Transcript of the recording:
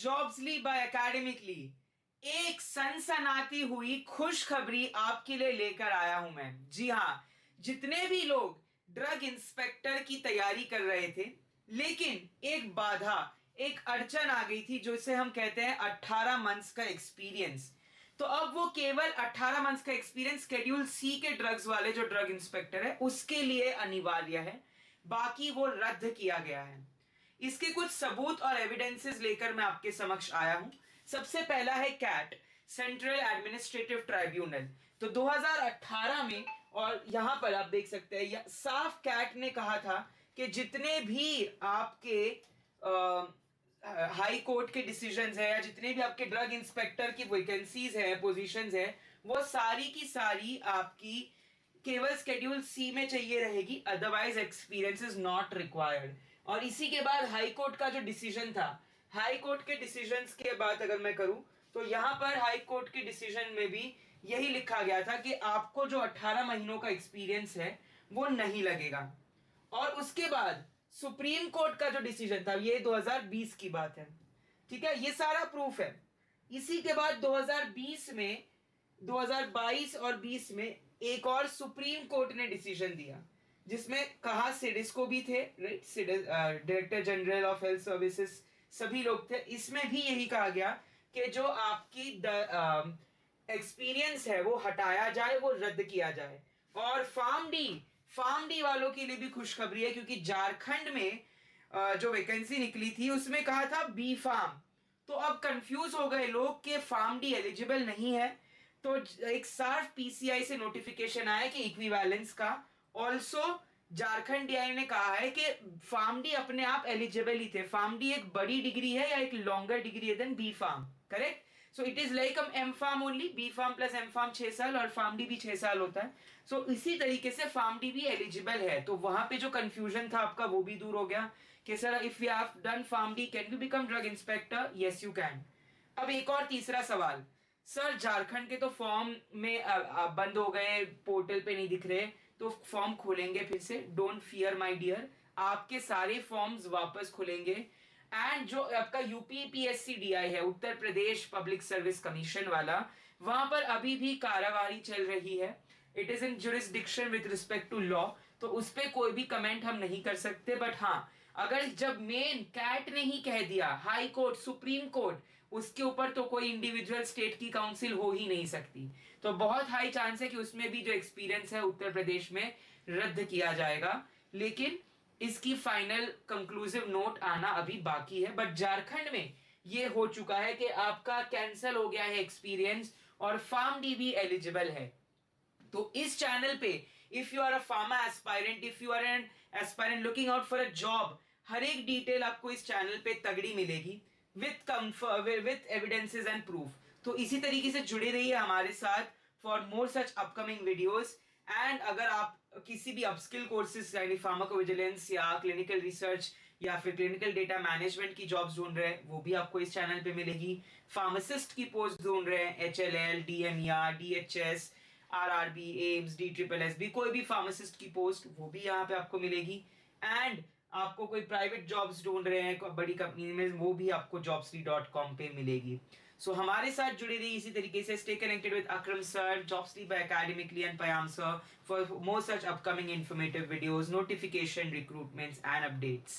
जॉब्सली bye academically एक सनसनाती हुई खुशखबरी आपके लिए लेकर आया हूं मैं। जी हां, जितने भी लोग ड्रग इंस्पेक्टर की तैयारी कर रहे थे, लेकिन एक बाधा, एक अड़चन आ गई थी, जो इसे हम कहते हैं 18 मंथ्स का एक्सपीरियंस। तो अब वो केवल 18 मंथ्स का एक्सपीरियंस शेड्यूल सी के ड्रग्स वाले जो ड्रग इंस्पेक्टर है उसके लिए अनिवार्य है, बाकी वो रद्द किया गया है। इसके कुछ सबूत और एविडेंसेस लेकर मैं आपके समक्ष आया हूं। सबसे पहला है कैट, सेंट्रल एडमिनिस्ट्रेटिव ट्राइब्यूनल। तो 2018 में, और यहां पर आप देख सकते हैं, साफ कैट ने कहा था कि जितने भी आपके हाई कोर्ट के डिसीजंस है या जितने भी आपके ड्रग इंस्पेक्टर की वैकेंसीज है, पोजीशंस है, वो सारी की सारी आपकी केवल शेड्यूल सी में चाहिए रहेगी, otherwise experience is not required. और इसी के बाद हाई कोर्ट का जो डिसीजन था, हाई कोर्ट के डिसीजंस के बाद अगर मैं करूं तो यहां पर हाई कोर्ट के डिसीजन में भी यही लिखा गया था कि आपको जो 18 महीनों का एक्सपीरियंस है वो नहीं लगेगा। और उसके बाद सुप्रीम कोर्ट का जो डिसीजन था, ये 2020 की बात है, ठीक है, ये सारा प्रूफ है। इसी के बाद 2020 में, 2022 और 20 में एक और सुप्रीम कोर्ट ने डिसीजन दिया, जिसमें कहा सिडिस्को भी थे, right, director general of health services, सभी लोग थे। इसमें भी यही कहा गया कि जो आपकी एक्सपीरियंस है वो हटाया जाए, वो रद्द किया जाए। और फार्म डी वालों के लिए भी खुशखबरी है, क्योंकि झारखंड में जो वैकेंसी निकली थी उसमें कहा था बी फार्म। तो अब कंफ्यूज हो गए लोग कि फार्म डी एलिजिबल नहीं है। तो एक साफ पीसीआई से नोटिफिकेशन आया कि इक्विवेलेंस का। ऑल्सो झारखंड डीआई ने कहा है कि फार्म डी अपने आप एलिजिबल ही थे। फार्म डी एक बड़ी डिग्री है या एक लॉन्गर डिग्री है than B pharm, correct. So it is like M pharm only, B pharm plus M pharm 6 साल और फार्म डी भी 6 साल होता है। सो इसी तरीके से फार्म डी भी एलिजिबल है। तो वहां पे जो कंफ्यूजन था आपका वो भी दूर हो गया कि sir if you have done pharm D can you become drug inspector? Yes you can. अब एक और तीसरा सवाल, सर झारखंड के तो फॉर्म में बंद हो गए, पोर्टल पे नहीं दिख रहे, तो फॉर्म खोलेंगे फिर से। डोंट फियर माय डियर, आपके सारे फॉर्म्स वापस खुलेंगे। एंड जो आपका यूपीपीएससी-डीआई है, Uttar Pradesh public service commission वाला, वहां पर अभी भी कार्रवाई चल रही है। It is in jurisdiction with respect to law, तो उस पर कोई भी कमेंट हम नहीं कर सकते। बट हाँ, अगर जब मेन कैट ने ही कह दिया, हाई कोर्ट, सुप्रीम कोर्ट, उसके ऊपर तो कोई इंडिविजुअल स्टेट की काउंसिल हो ही नहीं सकती। तो बहुत हाई चांस है कि उसमें भी जो एक्सपीरियंस है उत्तर प्रदेश में रद्द किया जाएगा। लेकिन इसकी फाइनल कंक्लूसिव नोट आना अभी बाकी है। बट झारखंड में ये हो चुका है कि आपका कैंसिल हो गया है एक्सपीरियंस और फार्म डी भी एलिजिबल है। तो इस चैनल पे if you are a pharma aspirant, if you are an aspirant looking out for a job, हर एक डिटेल आपको इस चैनल पे तगड़ी मिलेगी विथ एविडेंसेस एंड प्रूफ। तो इसी तरीके से जुड़े रहिए हमारे साथ for more such upcoming videos. And अगर आप किसी भी अपस्किल कोर्सेज यानी फार्माकोविजिलेंस या क्लिनिकल रिसर्च या फिर क्लिनिकल डेटा मैनेजमेंट की जॉब्स ढूंढ रहे हैं, वो भी आपको इस चैनल पे मिलेगी। फार्मासिस्ट की पोस्ट ढूंढ रहे हैं, HLL, DMER, DHS, RRB, AIIMS, DSSS, कोई भी फार्मासिस्ट की पोस्ट, वो भी यहाँ पे आपको मिलेगी। एंड आपको कोई प्राइवेट जॉब्स ढूंढ रहे हैं बड़ी कंपनी में, वो भी आपको jobstreet.com पे मिलेगी। सो हमारे साथ जुड़े रहिए इसी तरीके से। Stay connected with Akram sir, JobStreet by academically and Payam sir for more such upcoming informative videos, notification, recruitments and updates.